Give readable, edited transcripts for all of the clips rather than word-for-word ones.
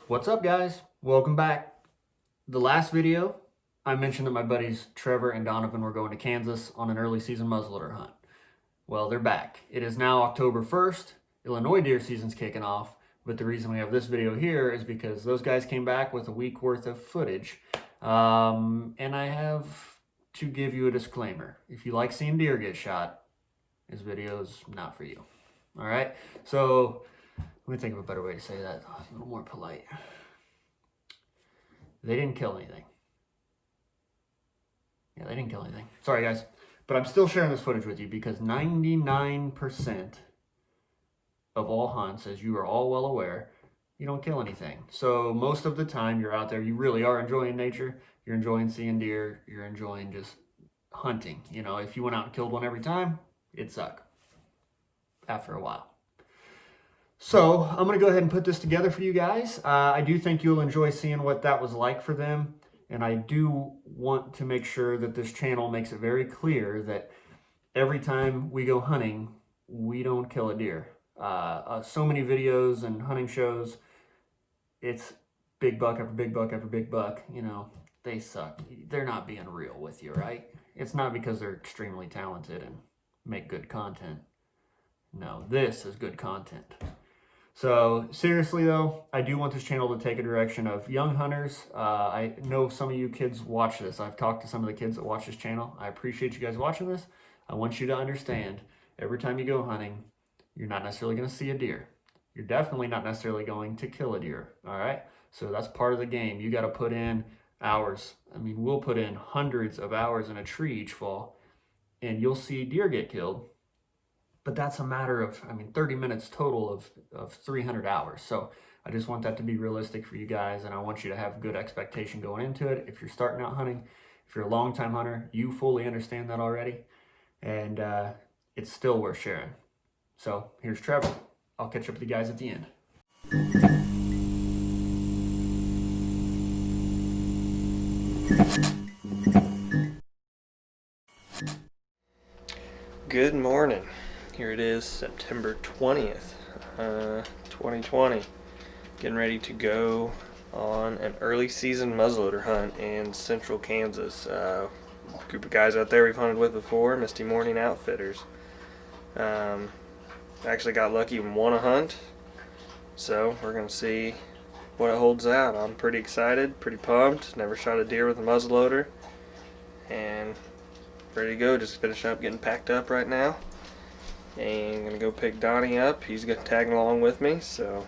What's up, guys? Welcome back. The last video, I mentioned that my buddies Trevor and Donovan were going to Kansas on an early season muzzleloader hunt. Well, they're back. It is now October 1st. Illinois deer season's kicking off, but the reason we have this video here is because those guys came back with a week worth of footage. And I have to give you a disclaimer. If you like seeing deer get shot, this video is not for you. All right? So let me think of a better way to say that. A little more polite. They didn't kill anything. Yeah, they didn't kill anything. Sorry, guys. But I'm still sharing this footage with you because 99% of all hunts, as you are all well aware, you don't kill anything. So most of the time you're out there, you really are enjoying nature. You're enjoying seeing deer. You're enjoying just hunting. You know, if you went out and killed one every time, it'd suck after a while. So I'm going to go ahead and put this together for you guys. I do think you'll enjoy seeing what that was like for them. And I do want to make sure that this channel makes it very clear that every time we go hunting, we don't kill a deer. So many videos and hunting shows, it's big buck after big buck after big buck. You know, they suck. They're not being real with you, right? It's not because they're extremely talented and make good content. No, this is good content. So seriously though, I do want this channel to take a direction of young hunters. I know some of you kids watch this. I've talked to some of the kids that watch this channel. I appreciate you guys watching this. I want you to understand, every time you go hunting, you're not necessarily going to see a deer. You're definitely not necessarily going to kill a deer, all right? So that's part of the game. You got to put in hours. I mean, we'll put in hundreds of hours in a tree each fall, and you'll see deer get killed. But that's a matter of, 30 minutes total of 300 hours. So I just want that to be realistic for you guys, and I want you to have good expectation going into it. If you're starting out hunting, if you're a long-time hunter, you fully understand that already, and it's still worth sharing. So here's Trevor. I'll catch up with you guys at the end. Good morning. Here it is, September 20th, 2020. Getting ready to go on an early season muzzleloader hunt in central Kansas. Group of guys out there we've hunted with before, Misty Morning Outfitters. Actually got lucky and won a hunt, so we're going to see what it holds out. I'm pretty excited, pretty pumped. Never shot a deer with a muzzleloader, and ready to go. Just finish up getting packed up right now. And gonna go pick Donnie up. He's gonna tag along with me, so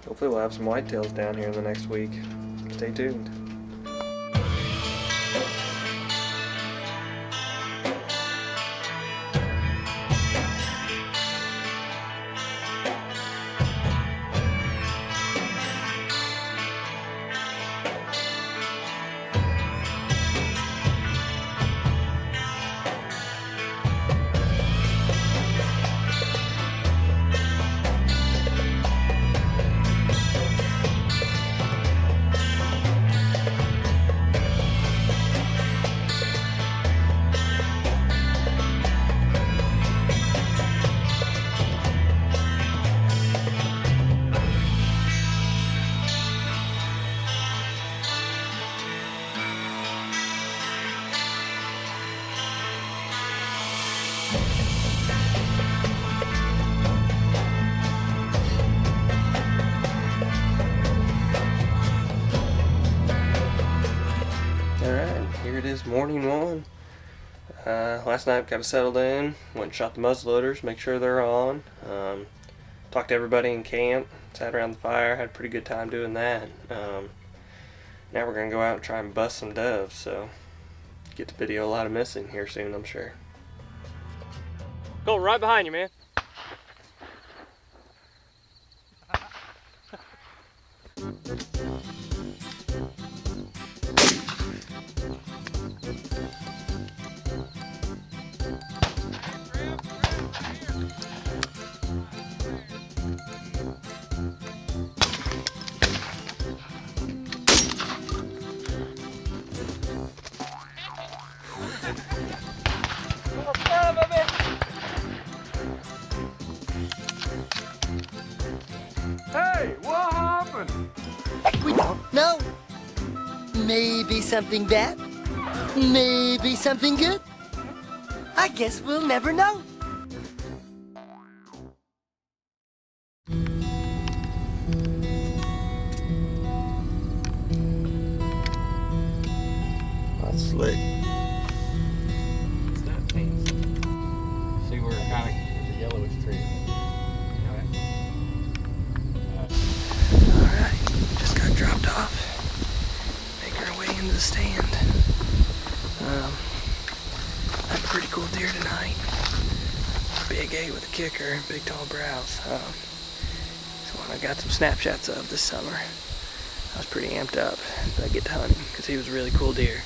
hopefully we'll have some whitetails down here in the next week. Stay tuned. Here it is, morning one. Last night got settled in, went and shot the muzzleloaders, make sure they're on. Talked to everybody in camp, sat around the fire, had a pretty good time doing that. Now we're going to go out and try and bust some doves, so get to video a lot of missing here soon, I'm sure. Go right behind you, man. Hey, what happened? We don't know. Maybe something bad. Maybe something good. I guess we'll never know. That's slick. It's not pink. See, we're kind of, there's a yellowish tree. Alright, just got dropped off. Making our way into the stand. Had a pretty cool deer tonight. Big 8 with a kicker, big tall brows. It's one I got some snapshots of this summer. I was pretty amped up to get to hunt him because he was a really cool deer.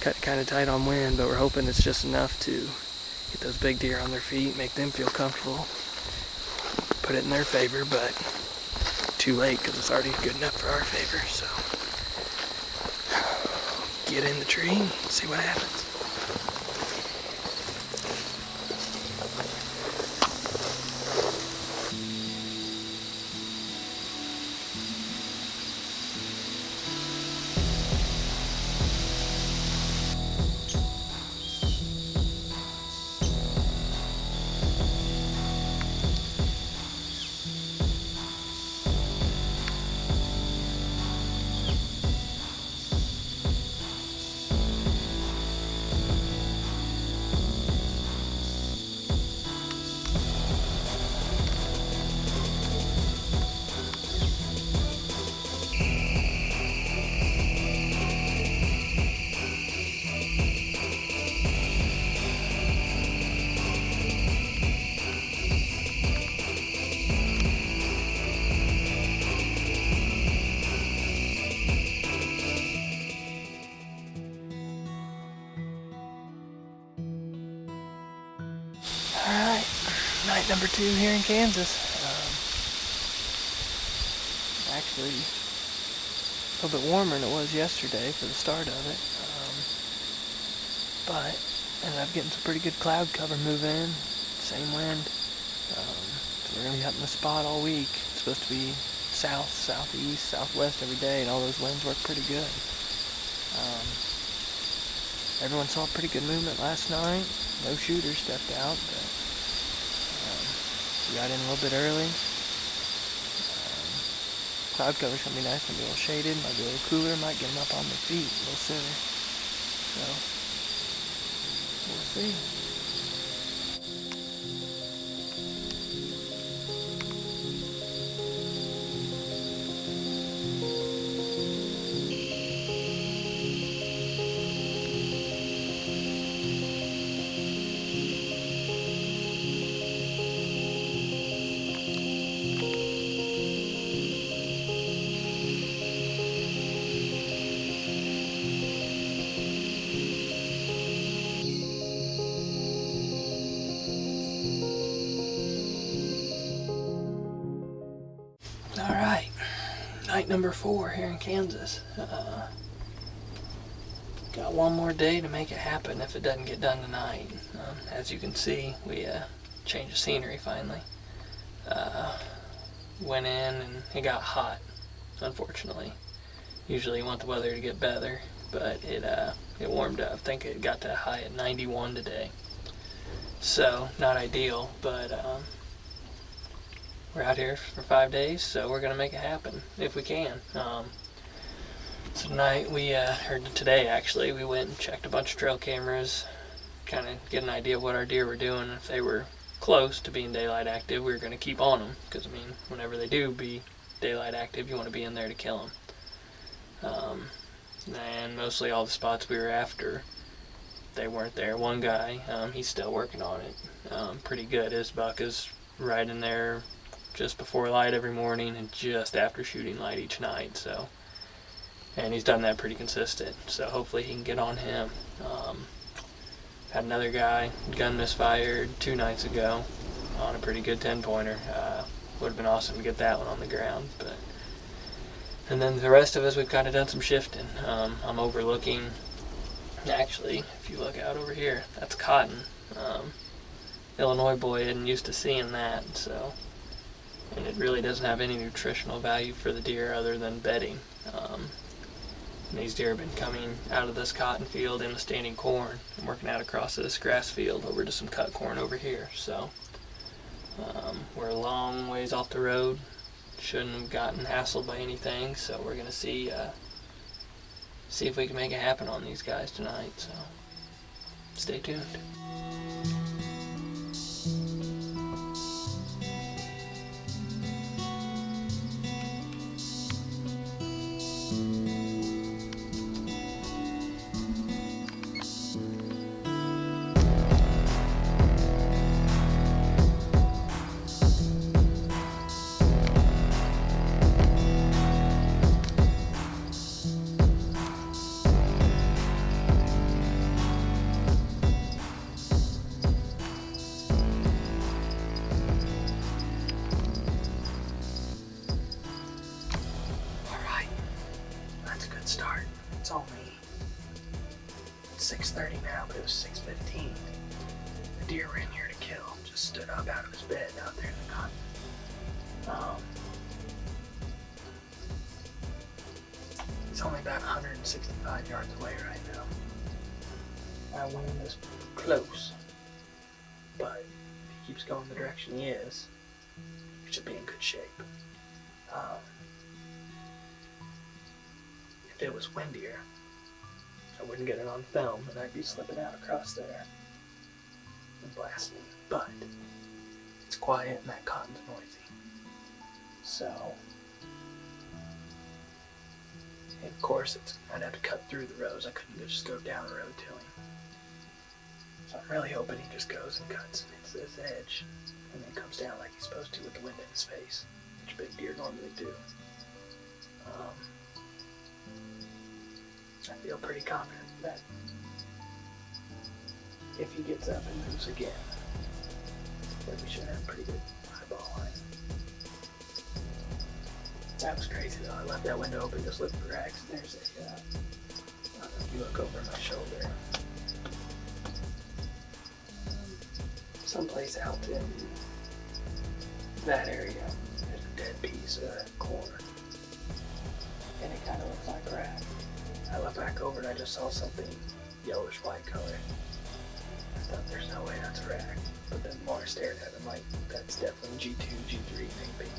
Cut kind of tight on wind, but we're hoping it's just enough to get those big deer on their feet, make them feel comfortable, put it in their favor, but too late because it's already good enough for our favor. So get in the tree and see what happens. Alright, night number 2 here in Kansas. Actually, a little bit warmer than it was yesterday for the start of it. But ended up getting some pretty good cloud cover move in, same wind. So we're going to be hunting the spot all week. It's supposed to be south, southeast, southwest every day, and all those winds work pretty good. Everyone saw pretty good movement last night. No shooters stepped out, but we got in a little bit early. Cloud cover's gonna be nice, gonna be a little shaded, might be a little cooler, might get them up on their feet a little sooner. So, we'll see. Alright, night number 4 here in Kansas. Got one more day to make it happen if it doesn't get done tonight. As you can see, we changed the scenery finally. Went in and it got hot, unfortunately. Usually you want the weather to get better, but it warmed up. I think it got to a high at 91 today. So, not ideal, but we're out here for 5 days, so we're going to make it happen if we can. So tonight, or today actually, we went and checked a bunch of trail cameras, kind of get an idea of what our deer were doing. If they were close to being daylight active, we were going to keep on them, because I mean, whenever they do be daylight active, you want to be in there to kill them. And mostly all the spots we were after, they weren't there. One guy, he's still working on it. Pretty good. His buck is right in there just before light every morning and just after shooting light each night. So, and he's done that pretty consistent. So hopefully he can get on him. Had another guy, gun misfired 2 nights ago on a pretty good 10-pointer. Would have been awesome to get that one on the ground, but. And then the rest of us, we've kind of done some shifting. I'm overlooking, actually, if you look out over here, that's cotton. Illinois boy isn't used to seeing that, so and it really doesn't have any nutritional value for the deer other than bedding. And these deer have been coming out of this cotton field in the standing corn and working out across this grass field over to some cut corn over here. So we're a long ways off the road. Shouldn't have gotten hassled by anything. So we're gonna see if we can make it happen on these guys tonight. So stay tuned. Start. It's only 6:30 now, but it was 6:15. The deer ran here to kill. Just stood up out of his bed out there in the cotton. It's only about 165 yards away right now. My wind is close, but if he keeps going the direction he is, he should be in good shape. If it was windier, I wouldn't get it on film and I'd be slipping out across there and blasting. But it's quiet and that cotton's noisy. So, and of course, I'd have to cut through the rows. I couldn't just go down the road to him. So I'm really hoping he just goes and cuts and hits this edge and then comes down like he's supposed to with the wind in his face, which big deer normally do. I feel pretty confident that if he gets up and moves again, that we should have a pretty good eyeball on him. That was crazy though. I left that window open just looking for rags. There's a, I don't know if you look over my shoulder. Someplace out in that area, there's a dead piece of corn. And it kind of looks like rag. I looked back over and I just saw something yellowish white color. I thought there's no way that's a rag. But then the more I stared at it, I'm like, that's definitely G2, G3 maybe.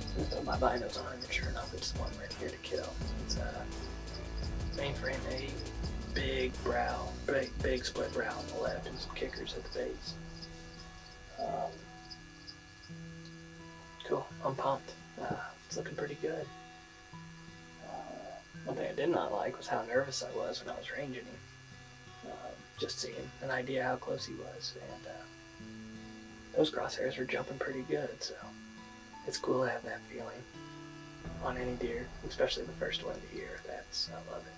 So I put my binos on and sure enough it's the one right here to kill. It's a mainframe, a big brow, big split brow on the left and some kickers at the base. Cool, I'm pumped. It's looking pretty good. One thing I did not like was how nervous I was when I was ranging him. Just seeing an idea how close he was. And those crosshairs were jumping pretty good, so it's cool to have that feeling on any deer, especially the first one of the year. I love it.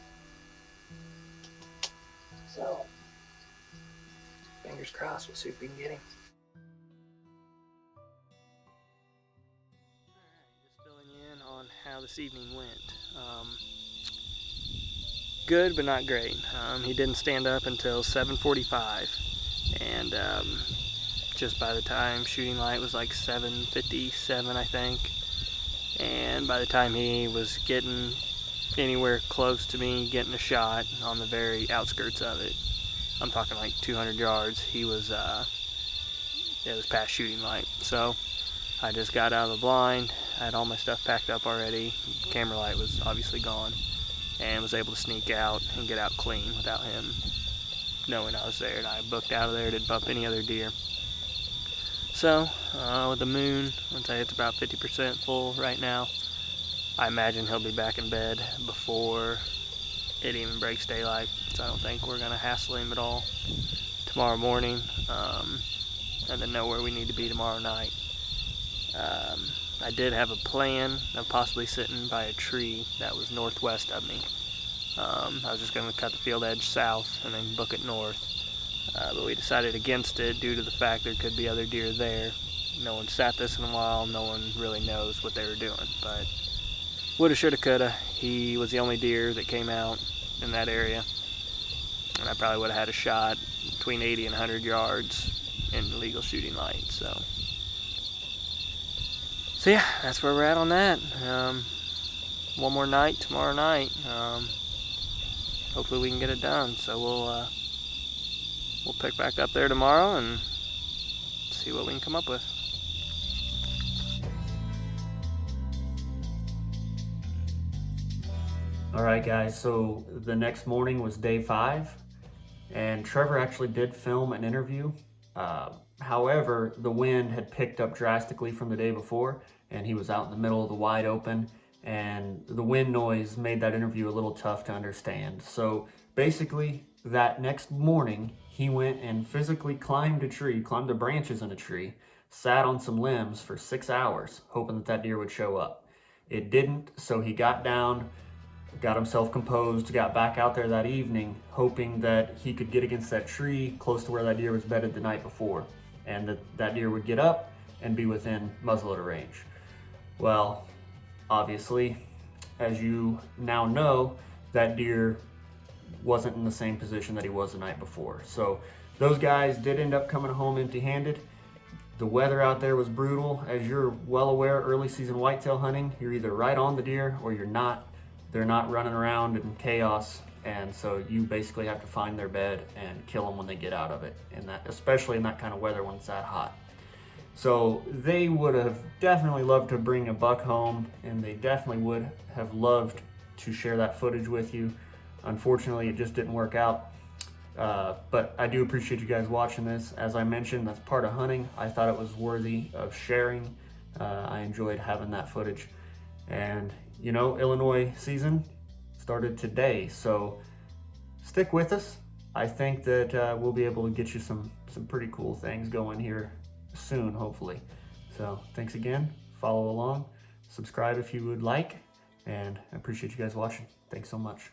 So, fingers crossed, we'll see if we can get him. Alright, just filling you in on how this evening went. Good, but not great. He didn't stand up until 7:45, and just by the time shooting light was like 7:57, I think, and by the time he was getting anywhere close to me getting a shot on the very outskirts of it, I'm talking like 200 yards, it was past shooting light. So I just got out of the blind. I had all my stuff packed up already. Camera light was obviously gone, and was able to sneak out and get out clean without him knowing I was there. And I booked out of there, didn't bump any other deer. So with the moon, I'd say it's about 50% full right now. I imagine he'll be back in bed before it even breaks daylight, so I don't think we're gonna hassle him at all tomorrow morning, and then know where we need to be tomorrow night. I did have a plan of possibly sitting by a tree that was northwest of me. I was just going to cut the field edge south and then book it north, but we decided against it due to the fact there could be other deer there. No one sat this in a while, no one really knows what they were doing, but woulda, shoulda, coulda. He was the only deer that came out in that area, and I probably would have had a shot between 80 and 100 yards in legal shooting light. So So yeah, that's where we're at on that. One more night tomorrow night. Hopefully we can get it done. So we'll pick back up there tomorrow and see what we can come up with. All right, guys, so the next morning was day 5, and Trevor actually did film an interview. However, the wind had picked up drastically from the day before, and he was out in the middle of the wide open, and the wind noise made that interview a little tough to understand. So basically, that next morning, he went and physically climbed the branches in a tree, sat on some limbs for 6 hours, hoping that deer would show up. It didn't, so he got down, got himself composed, got back out there that evening, hoping that he could get against that tree close to where that deer was bedded the night before, and that deer would get up and be within muzzleloader range. Well, obviously, as you now know, that deer wasn't in the same position that he was the night before. So those guys did end up coming home empty-handed. The weather out there was brutal. As you're well aware, early season whitetail hunting, you're either right on the deer or you're not. They're not running around in chaos, and so you basically have to find their bed and kill them when they get out of it, and that, especially in that kind of weather when it's that hot. So they would have definitely loved to bring a buck home, and they definitely would have loved to share that footage with you. Unfortunately, it just didn't work out. But I do appreciate you guys watching this. As I mentioned, that's part of hunting. I thought it was worthy of sharing. I enjoyed having that footage. And you know, Illinois season started today, so stick with us. I think that we'll be able to get you some pretty cool things going here soon, hopefully. So thanks again. Follow along, subscribe if you would like, and I appreciate you guys watching. Thanks so much.